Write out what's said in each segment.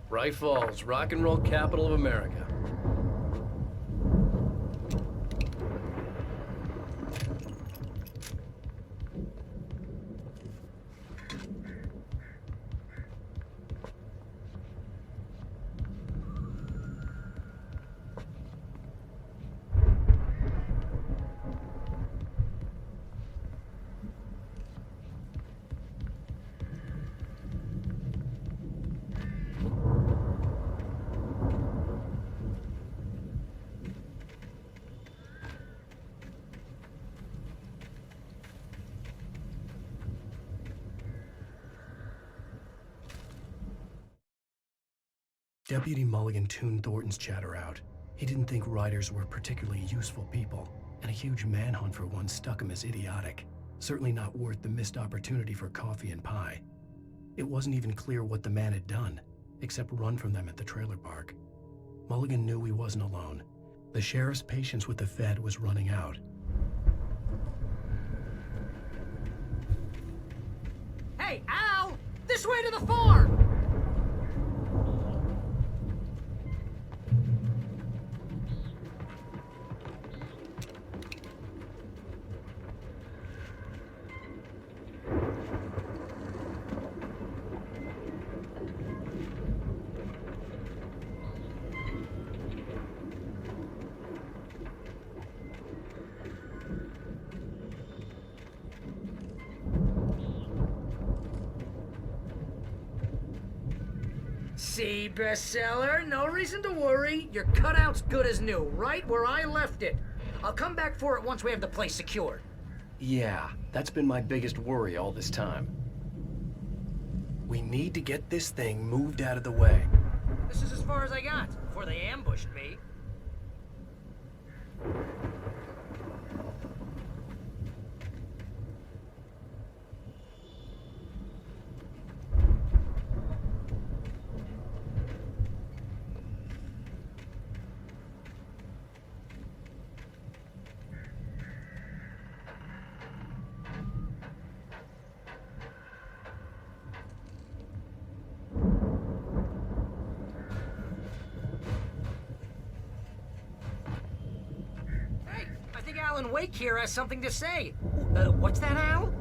Brайt-Фолс, rock and roll capital of America. Deputy Mulligan tuned Thornton's chatter out. He didn't think writers were particularly useful people, and a huge manhunt for one struck him as idiotic. Certainly not worth the missed opportunity for coffee and pie. It wasn't even clear what the man had done, except run from them at the trailer park. Mulligan knew he wasn't alone. The sheriff's patience with the Fed was running out. Hey, Al! This way to the farm! See, bestseller, no reason to worry. Your cutout's good as new, right where I left it. I'll come back for it once we have the place secured. Yeah, that's been my biggest worry all this time. We need to get this thing moved out of the way. This is as far as I got before they ambushed me. Alan Wake here has something to say. What's that, Al?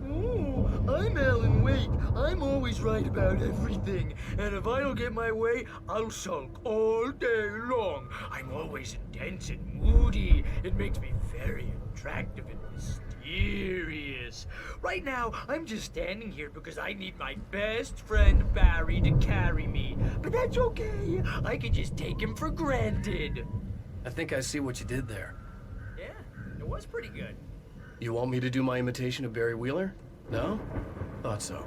Oh, I'm Alan Wake. I'm always right about everything. And if I don't get my way, I'll sulk all day long. I'm always intense and moody. It makes me very attractive and mysterious. Right now, I'm just standing here because I need my best friend Barry to carry me. But that's okay. I can just take him for granted. I think I see what you did there. It was pretty good. You want me to do my imitation of Barry Wheeler? No? Thought so.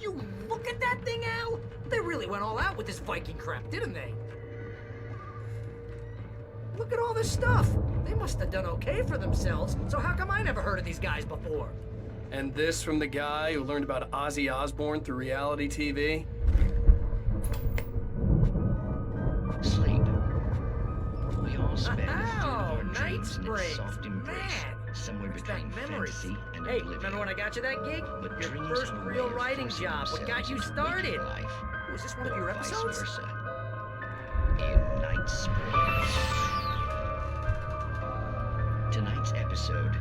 You look at that thing, Al! They really went all out with this Viking crap, didn't they? Look at all this stuff. They must have done okay for themselves, so how come I never heard of these guys before? And this from the guy who learned about Ozzy Osbourne through reality TV? Sleep. We all spend a third of Oh, our night dreams in its springs. soft embrace, Man, somewhere where's between that memory? fantasy and Hey, oblivion. remember when I got you that gig? But Your dreams first are a way real of writing forcing job. What got themselves you into started? waking life, Was this one of or your vice episodes? versa. In Night Springs. Tonight's episode,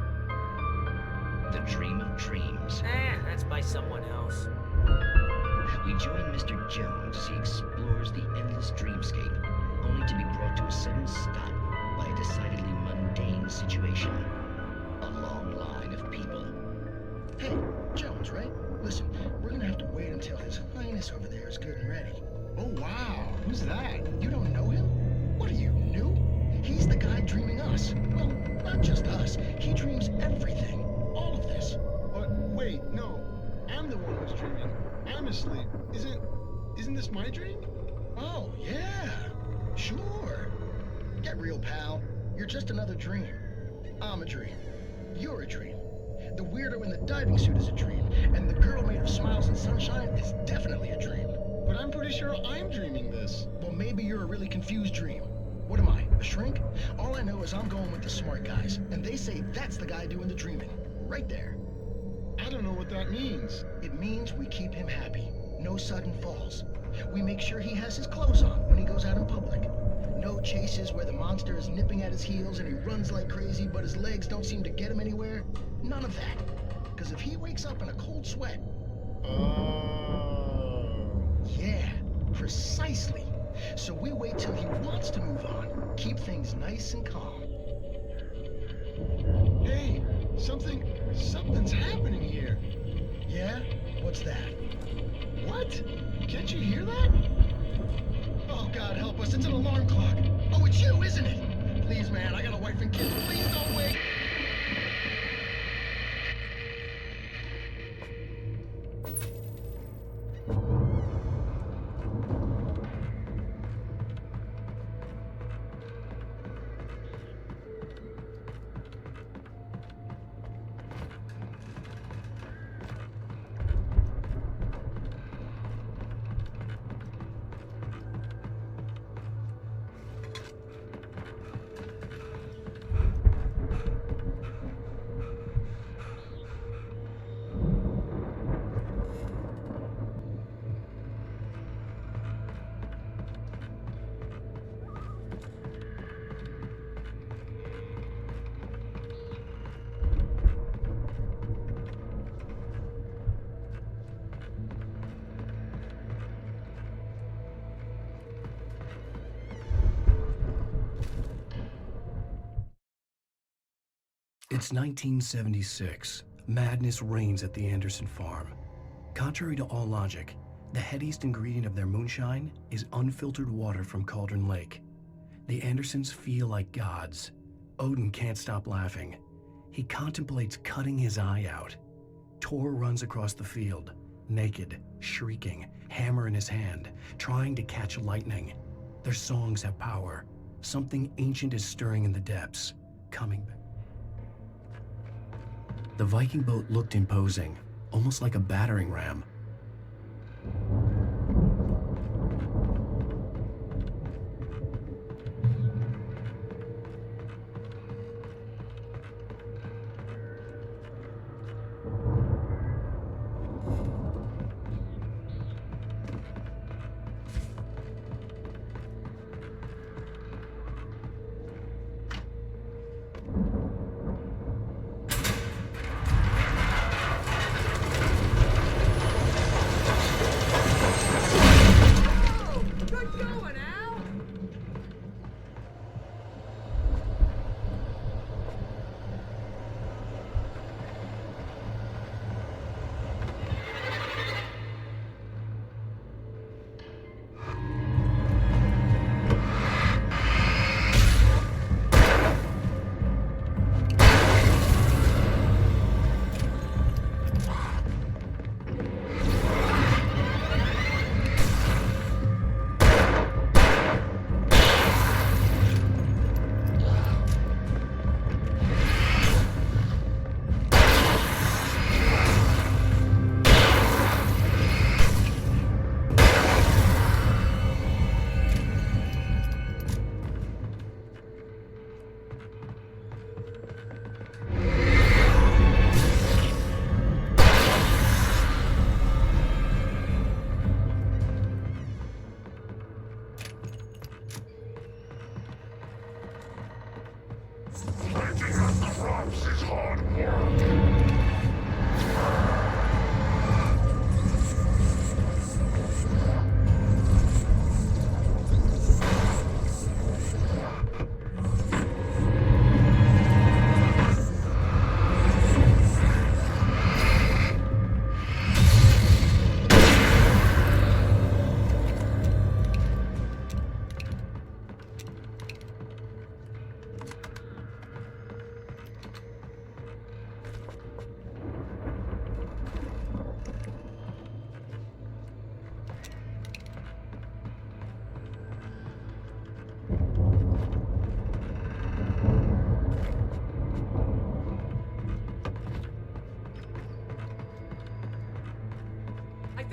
The Dream of Dreams. That's by someone else. We join Mr. Jones as he explores the endless dreamscape, only to be brought to a sudden stop by a decidedly mundane situation. A long line of people. Hey, Jones, right? Listen, we're gonna have to wait until His Highness over there is good and ready. Oh, wow. Who's that? You don't know him? What are you, new? He's the guy dreaming us. Well, not just us. He dreams everything. All of this. But wait, no. I'm the one who's dreaming. I'm asleep. Isn't this my dream? Oh, yeah. Sure. Get real, pal. You're just another dream. I'm a dream. You're a dream. The weirdo in the diving suit is a dream. And the girl made of smiles and sunshine is definitely a dream. But I'm pretty sure I'm dreaming this. Well, maybe you're a really confused dream. What am I, a shrink? All I know is I'm going with the smart guys. And they say that's the guy doing the dreaming. Right there. I don't know what that means. It means we keep him happy. No sudden falls. We make sure he has his clothes on when he goes out in public. No chases where the monster is nipping at his heels and he runs like crazy, but his legs don't seem to get him anywhere. None of that. Because if he wakes up in a cold sweat... Oh. Yeah, precisely. So we wait till he wants to move on. Keep things nice and calm. Hey, something's happening here. Yeah? What's that? What? Can't you hear that? Oh, God help us, it's an alarm clock. Oh, it's you, isn't it? Please, man, I got a wife and kids. Please don't wait. It's 1976. Madness reigns at the Anderson farm. Contrary to all logic, the headiest ingredient of their moonshine is unfiltered water from Cauldron Lake. The Andersons feel like gods. Odin can't stop laughing. He contemplates cutting his eye out. Tor runs across the field, naked, shrieking, hammer in his hand, trying to catch lightning. Their songs have power. Something ancient is stirring in the depths, coming back. The Viking boat looked imposing, almost like a battering ram.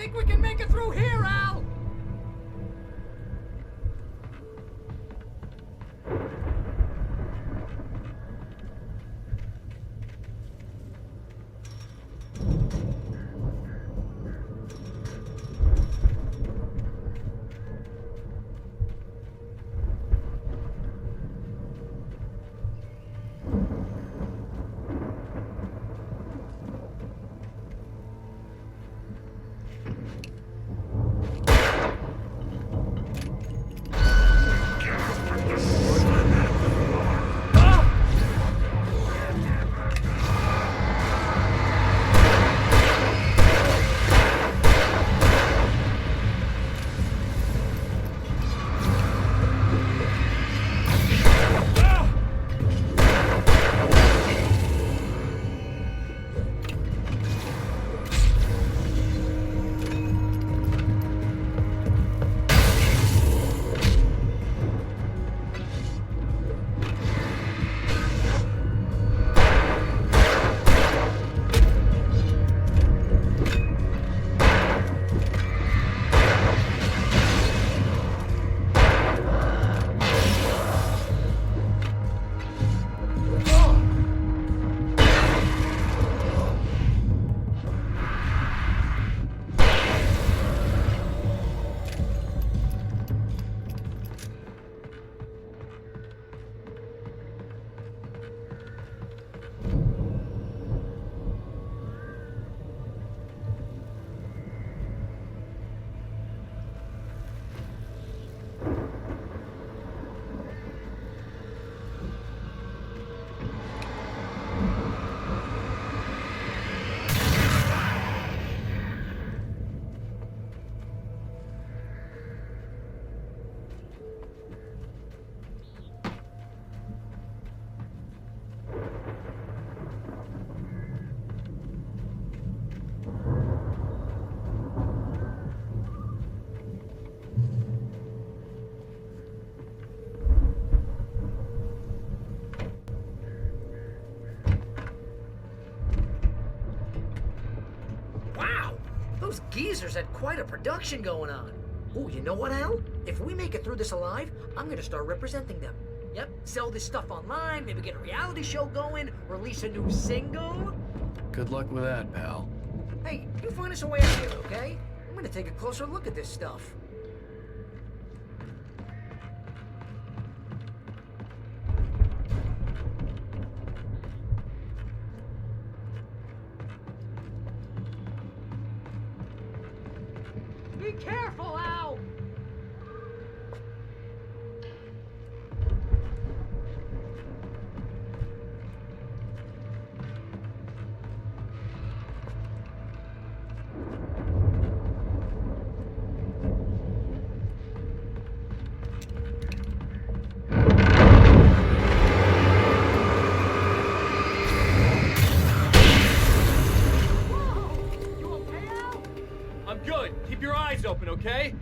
Think we can make it through here, Al? Those geezers had quite a production going on. Ooh, you know what, Al? If we make it through this alive, I'm gonna start representing them. Yep, sell this stuff online, maybe get a reality show going, release a new single. Good luck with that, pal. Hey, you find us a way out here, okay? I'm gonna take a closer look at this stuff. Be careful, Al! Open, okay?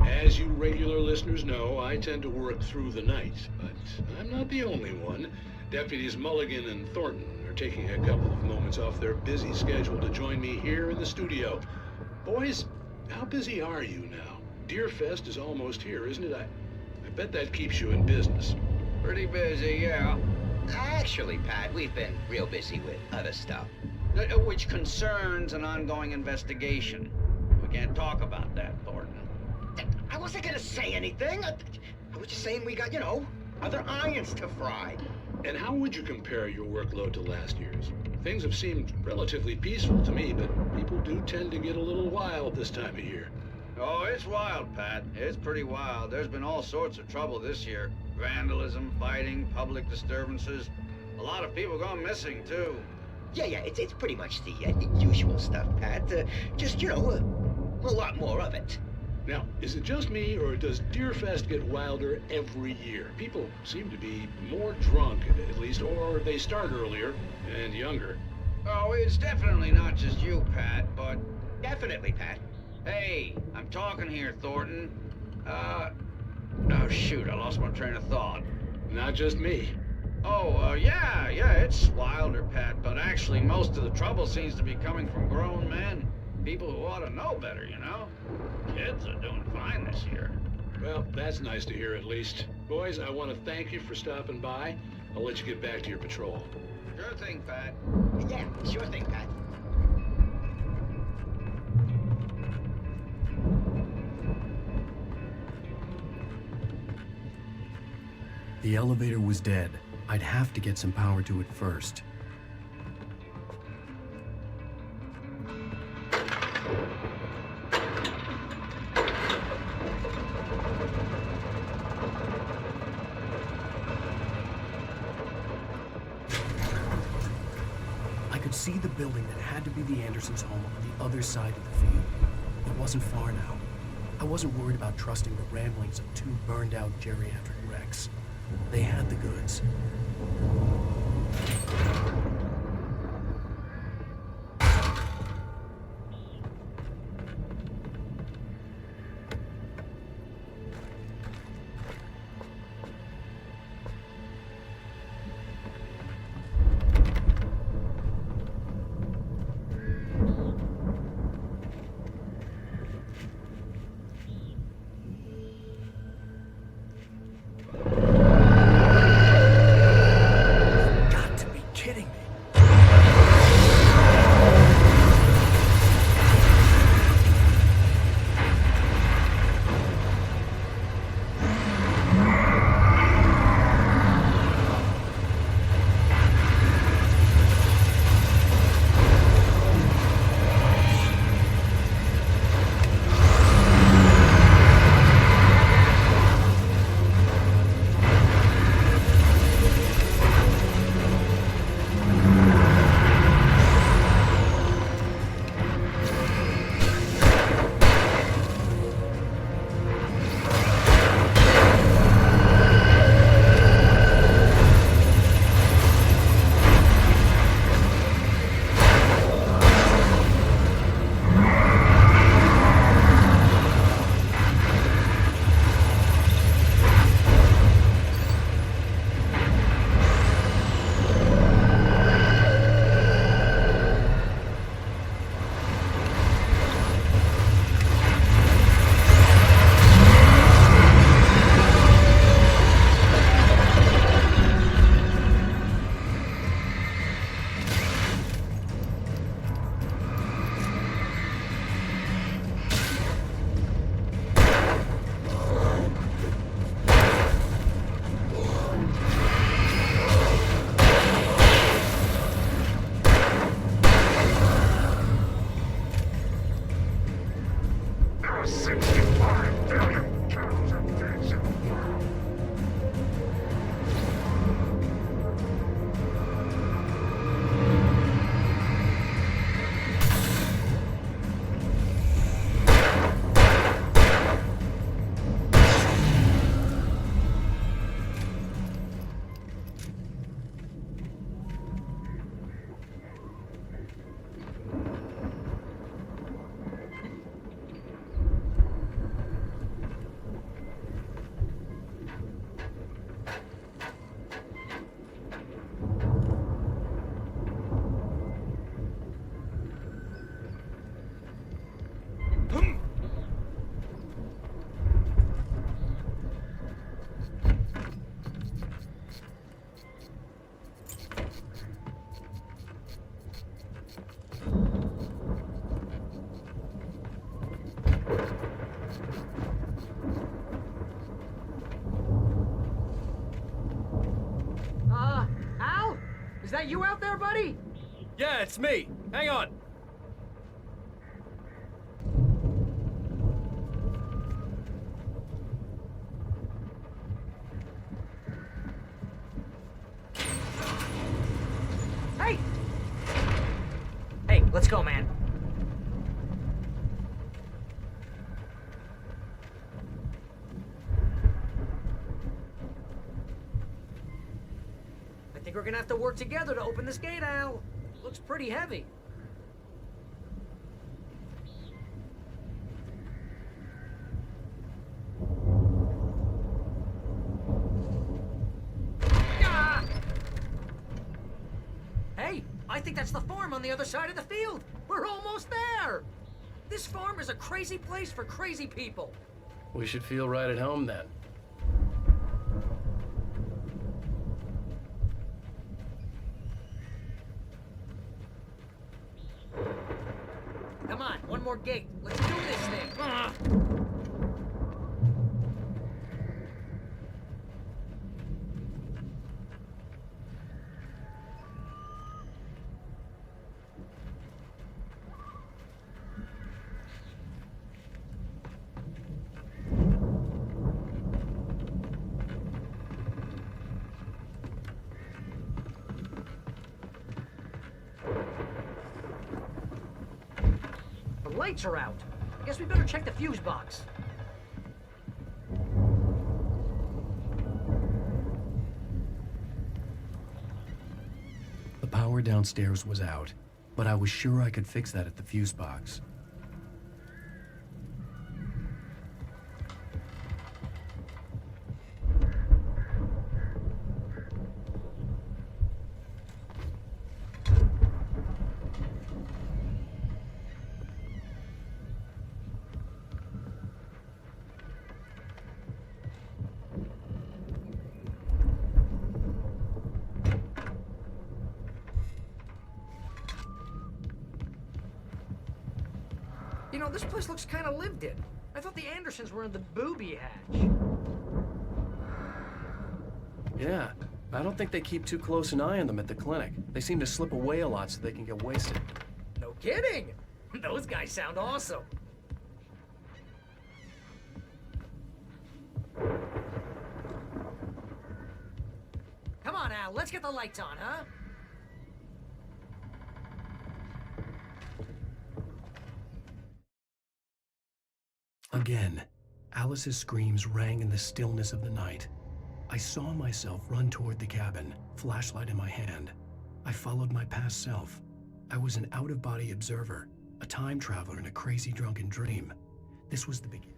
As you regular listeners know, I tend to work through the night, but I'm not the only one. Deputies Mulligan and Thornton are taking a couple of moments off their busy schedule to join me here in the studio. Boys, how busy are you now? Deerfest is almost here, isn't it? I bet that keeps you in business. Pretty busy, yeah. Actually, Pat, we've been real busy with other stuff, which concerns an ongoing investigation. We can't talk about that, Thornton. I wasn't gonna say anything. I was just saying we got, other irons to fry. And how would you compare your workload to last year's? Things have seemed relatively peaceful to me, but people do tend to get a little wild this time of year. Oh, it's wild, Pat. It's pretty wild. There's been all sorts of trouble this year. Vandalism, fighting, public disturbances. A lot of people gone missing, too. Yeah, it's pretty much the usual stuff, Pat. Just, a lot more of it. Now, is it just me, or does Deerfest get wilder every year? People seem to be more drunk, at least, or they start earlier and younger. Oh, it's definitely not just you, Pat, but... Definitely, Pat. Hey, I'm talking here, Thornton. Oh, shoot, I lost my train of thought. Not just me. Oh, yeah, it's wilder, Pat, but actually most of the trouble seems to be coming from grown men. People who ought to know better, Kids are doing fine this year. Well, that's nice to hear at least. Boys, I want to thank you for stopping by. I'll let you get back to your patrol. Sure thing, Pat. Yeah, sure thing, Pat. The elevator was dead. I'd have to get some power to it first. I could see the building that had to be the Andersons' home on the other side of the field. It wasn't far now. I wasn't worried about trusting the ramblings of two burned-out geriatric wrecks. They had the goods. Al? Is that you out there, buddy? Yeah, it's me. Hang on. Hey! Hey, let's go, man. I think we're gonna have to work together to open this gate, Al. Looks pretty heavy. Ah! Hey, I think that's the farm on the other side of the field. We're almost there. This farm is a crazy place for crazy people. We should feel right at home then. Come on, one more gate. Let's do this thing. Ah. The lights are out. I guess we better check the fuse box. The power downstairs was out, but I was sure I could fix that at the fuse box. You know, this place looks kind of lived in. I thought the Andersons were in the booby hatch. Yeah, I don't think they keep too close an eye on them at the clinic. They seem to slip away a lot so they can get wasted. No kidding! Those guys sound awesome. Come on, Al, let's get the lights on, huh? Again, Alice's screams rang in the stillness of the night. I saw myself run toward the cabin, flashlight in my hand. I followed my past self. I was an out-of-body observer, a time traveler in a crazy drunken dream. This was the beginning.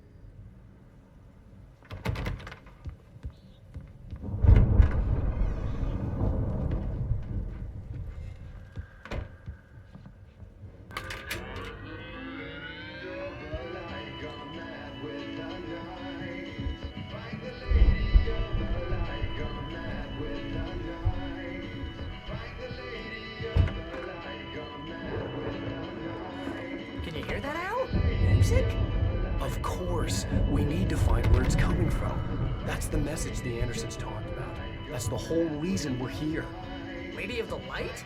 Can you hear that, Al? Music? Of course, we need to find where it's coming from. That's the message the Andersons talked about. That's the whole reason we're here. Lady of the Light?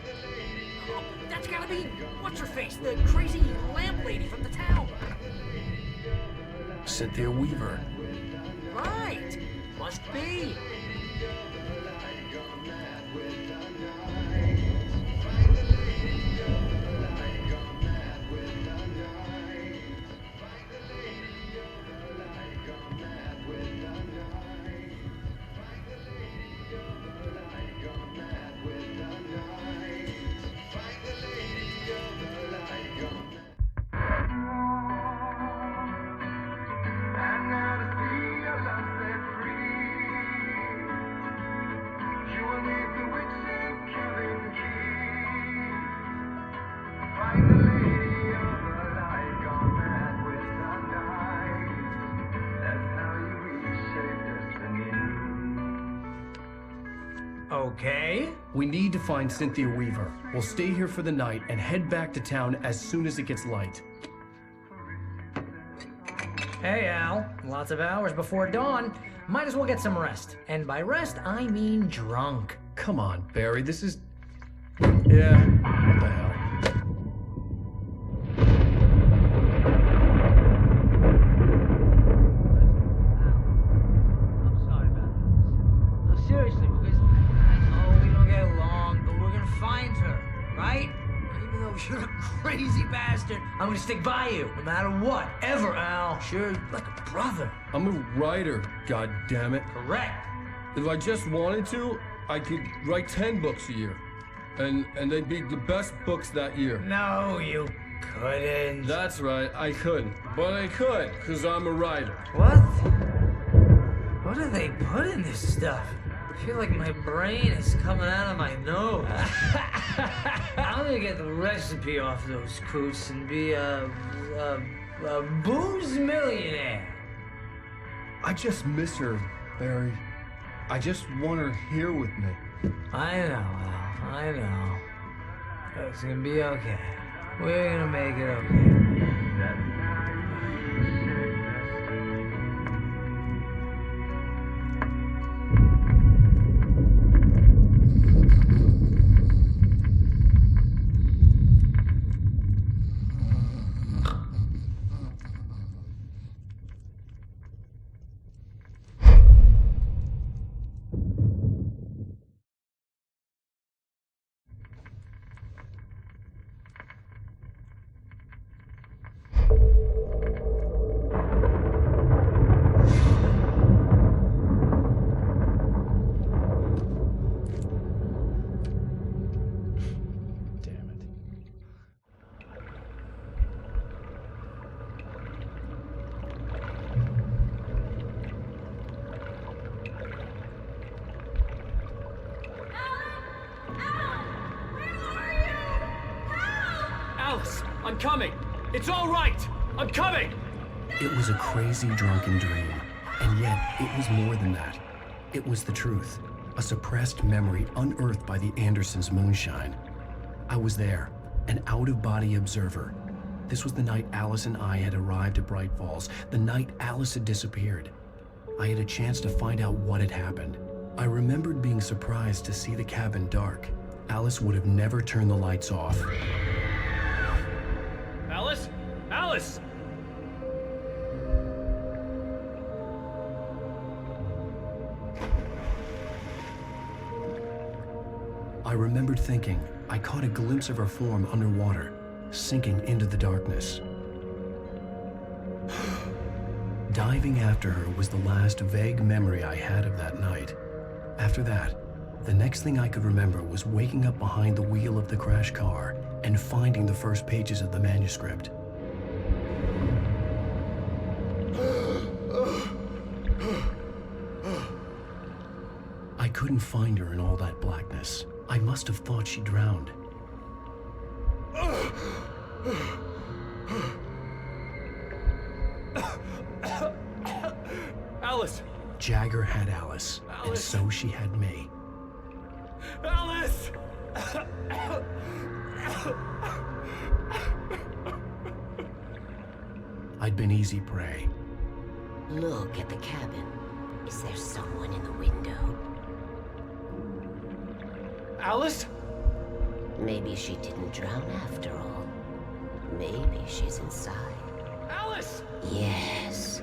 Oh, that's gotta be, what's-her-face, the crazy lamp lady from the town. Cynthia Weaver. Right, must be. Okay. We need to find Cynthia Weaver. We'll stay here for the night and head back to town as soon as it gets light. Hey, Al. Lots of hours before dawn. Might as well get some rest. And by rest, I mean drunk. Come on, Barry, this is... Yeah, what the hell? stick by you, no matter what, ever, Al. Sure, like a brother. I'm a writer, goddammit. Correct. If I just wanted to, I could write 10 books a year. And they'd be the best books that year. No, you couldn't. That's right, I couldn't. But I could, because I'm a writer. What? What do they put in this stuff? I feel like my brain is coming out of my nose. I'm gonna get the recipe off those coots and be a booze millionaire. I just miss her, Barry. I just want her here with me. I know, Al. I know. It's gonna be okay. We're gonna make it okay. Alice, I'm coming. It's all right. I'm coming. It was a crazy, drunken dream, and yet it was more than that. It was the truth, a suppressed memory unearthed by the Andersons' moonshine. I was there, an out-of-body observer. This was the night Alice and I had arrived at Braight-Fals, the night Alice had disappeared. I had a chance to find out what had happened. I remembered being surprised to see the cabin dark. Alice would have never turned the lights off. Alice? Alice! I remembered thinking I caught a glimpse of her form underwater, sinking into the darkness. Diving after her was the last vague memory I had of that night. After that, the next thing I could remember was waking up behind the wheel of the crashed car and finding the first pages of the manuscript. I couldn't find her in all that blackness. I must have thought she drowned. Alice! Jagger had Alice, and Alice. so she had me. Alice! I'd been easy prey. Look at the cabin. Is there someone in the window? Alice? Maybe she didn't drown after all. Maybe she's inside. Alice! Yes.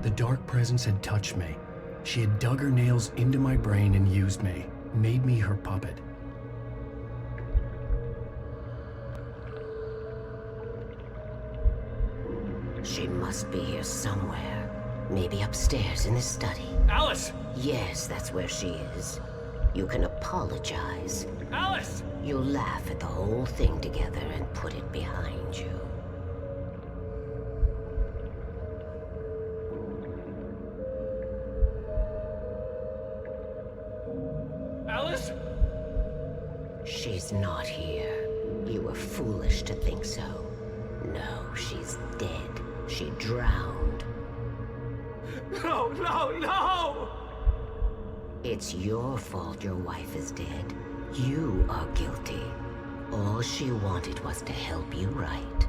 The dark presence had touched me. She had dug her nails into my brain and used me, made me her puppet. She must be here somewhere. Maybe upstairs in the study. Alice! Yes, that's where she is. You can apologize. Alice! You'll laugh at the whole thing together and put it behind you. Alice? She's not here. You were foolish to think so. No, she's dead. She drowned. No, no, no! It's your fault your wife is dead. You are guilty. All she wanted was to help you right.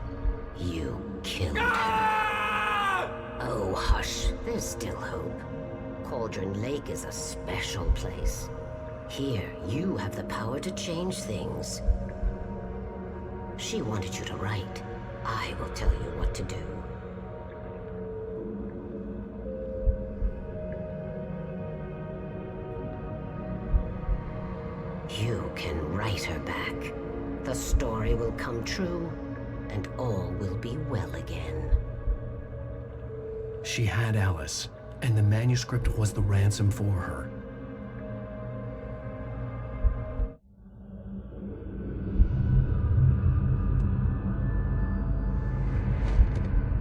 You killed her. Oh, hush. There's still hope. Cauldron Lake is a special place. Here, you have the power to change things. She wanted you to write. I will tell you what to do. You can write her back. The story will come true, and all will be well again. She had Alice, and the manuscript was the ransom for her.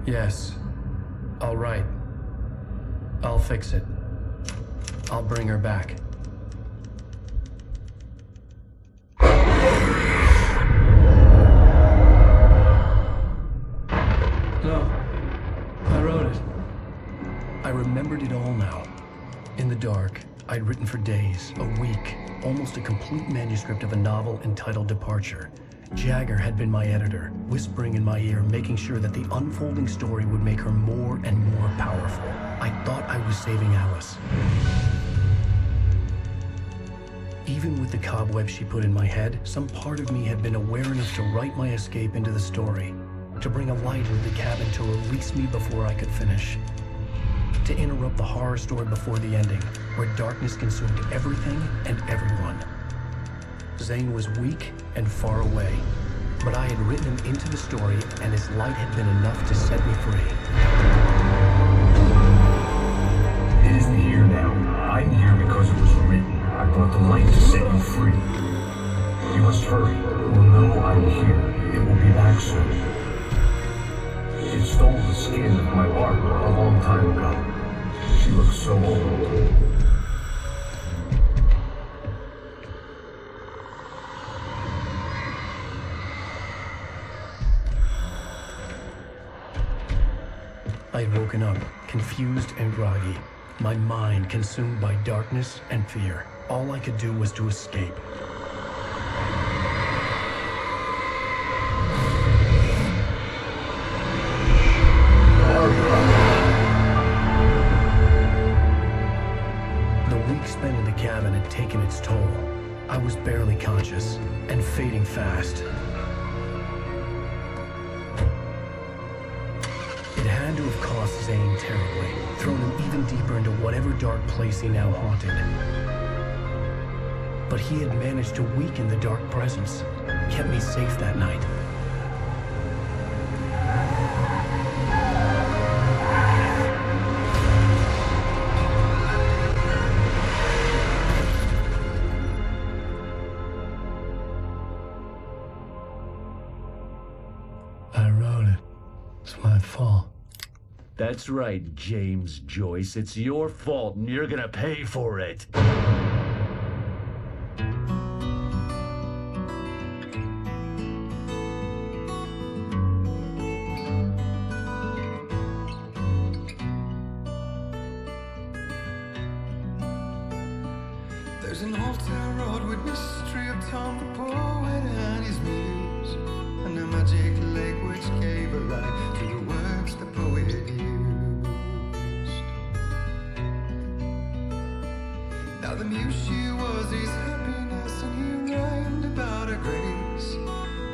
Yes. All right. I'll fix it. I'll bring her back. No. I wrote it. I remembered it all now. In the dark, I'd written for days, a week, almost a complete manuscript of a novel entitled Departure. Jagger had been my editor, whispering in my ear, making sure that the unfolding story would make her more and more powerful. I thought I was saving Alice. Even with the cobwebs she put in my head, some part of me had been aware enough to write my escape into the story, to bring a light into the cabin to release me before I could finish, to interrupt the horror story before the ending, where darkness consumed everything and everyone. Zane was weak and far away, but I had written him into the story, and his light had been enough to set me free. It isn't here now. I'm here because it was written. I brought the light to set you free. You must hurry. You will know I'm here. It will be back soon. It stole the skin of my art a long time ago. She looks so old. I had woken up, confused and groggy, my mind consumed by darkness and fear. All I could do was to escape. The week spent in the cabin had taken its toll. I was barely conscious, and fading fast. It had to have cost Zane terribly, thrown him even deeper into whatever dark place he now haunted. But he had managed to weaken the dark presence, kept me safe that night. I wrote it. It's my fault. That's right, James Joyce. It's your fault, and you're gonna pay for it. There's an old town road with mystery of Tom the poet and his muse, and a magic lake which gave a life to the words the poet used. Now the muse she was his happiness, and he rhymed about her grace,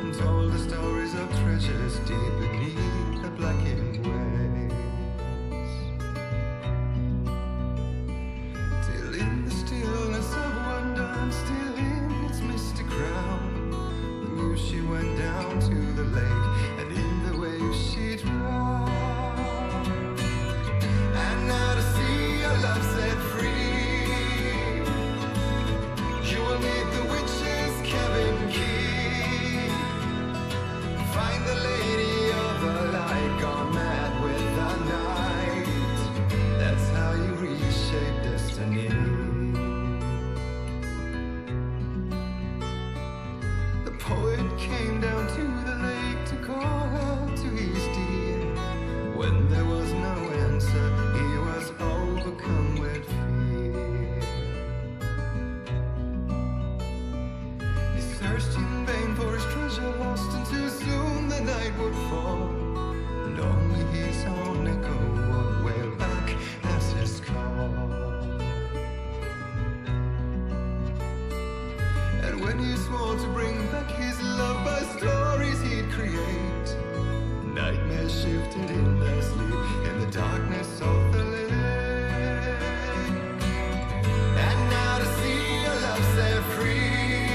and told the stories of treasures deep beneath the blackened waves. Till in the stillness of wonder, and still in its misty crown, the muse she went down to the lake, and in the waves she drowned. And now to see your love set free, you will need the witch's cabin key. Find the lady of the light, gone mad with the night. That's how you reshape destiny. The poet came down to the lake to call out to his dear. When there was no answer, he was overcome with fear. He searched in vain for his treasure lost, and too soon the night would fall, and only his own echo would wail back as his call. And when he swore to bring back his love by stories he'd create, nightmares shifted in their sleep in the darkness of the lake. And now to see your love set free,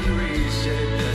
reset.